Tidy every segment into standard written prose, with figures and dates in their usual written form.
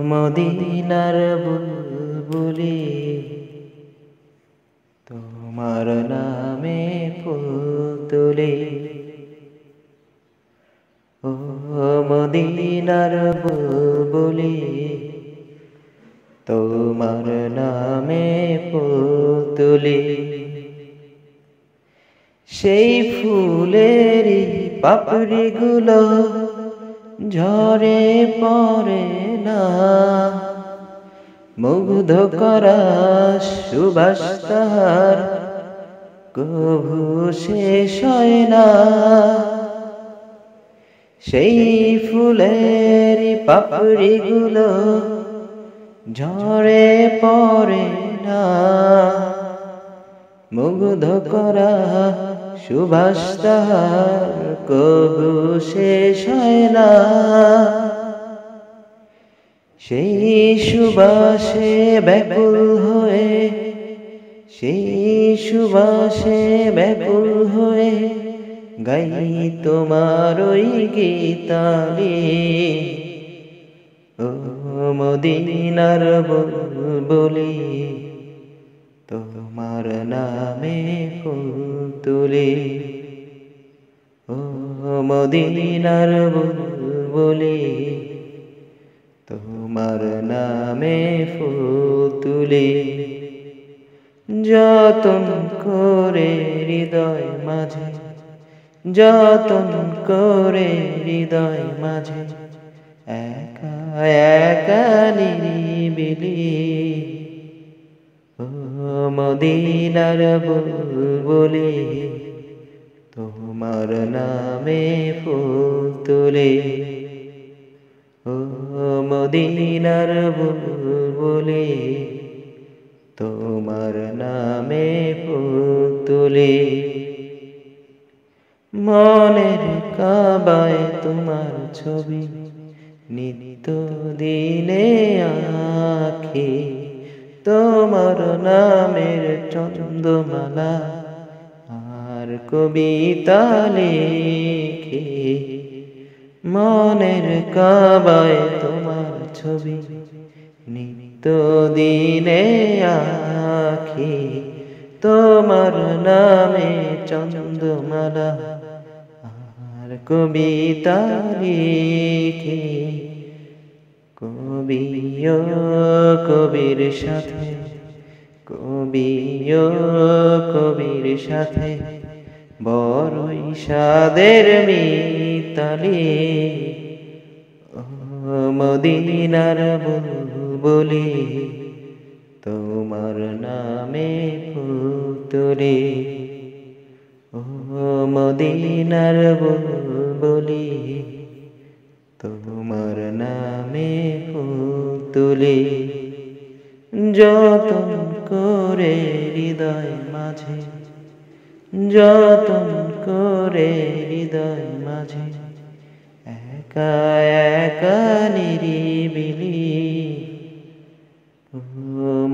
মদিনার বুলবুলি তোমার নামে ফুল তুলি। ও মদিনার বুলবুলি তোমার নামে ফুল তুলি। সেই ফুলেরই পাপড়িগুলো ঝরে পড়ে না, মুগ্ধ করা সুবাস তাহার কভু শেষ হয় না। সেই ফুলেরই পাপড়িগুলো ঝরে পড়ে না, মুগ্ধ করা সুবাস তাহার কভু শেষ হয় না। সেই সুবাসে ব্যাকুল হয়ে, সেই সুবাসে ব্যাকুল হয়ে গাই তোমার ওই গীতালি। ও মদিনার বুলবুলি তোমার নামে ফুল তুলি। ও মদিনার বুলবুলি তোমার নামে ফুল তুলি। যতন করে হৃদয় মাঝে, যতন করে হৃদয় মাঝে একা একা নিরিবিলি। ও মদিনার বুলবুলি তোমার নামে ফুল তুলি। ও মদিনার বুলবুলি তোমার নামে ফুল তুলি। মনের কাবায় তোমার ছবি নিত্য দিনে আঁখি, তোমার নামের চন্দ্রমালা আর কবিতা লিখি। মনের কাবায় তোমার ছবি নিত্য দিনে আঁখি, তোমার নামে চন্দ্রমালা আর কবিতা লিখি। কবিও কবির সাথে, কবিও কবির সাথে বড়ই সাদের মিতালি। ও মদিনার বুলবুলি তোমার নামে ফুল তুলি। ও মদিনার বুলবুলি তোমার নামে ফুল তুলি। যতন করে হৃদয় মাঝে, যতন করে হৃদয় মাঝে একা একা নিরিবিলি। ও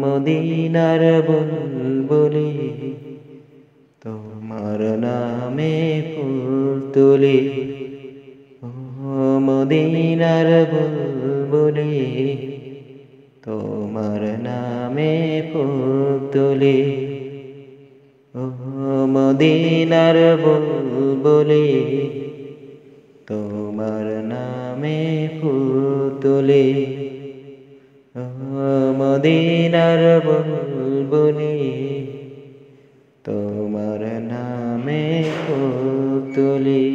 মদিনার বুলবুলি তোমার নামে ফুল তুলি। ও মদিনার বুলবুলি তোমার নামে ফুল তুলি। ও মদিনার বুলবুলি তোমার নামে ফুল তুলি। ও মদিনার বুলবুলি তোমার নামে ফুল তুলি।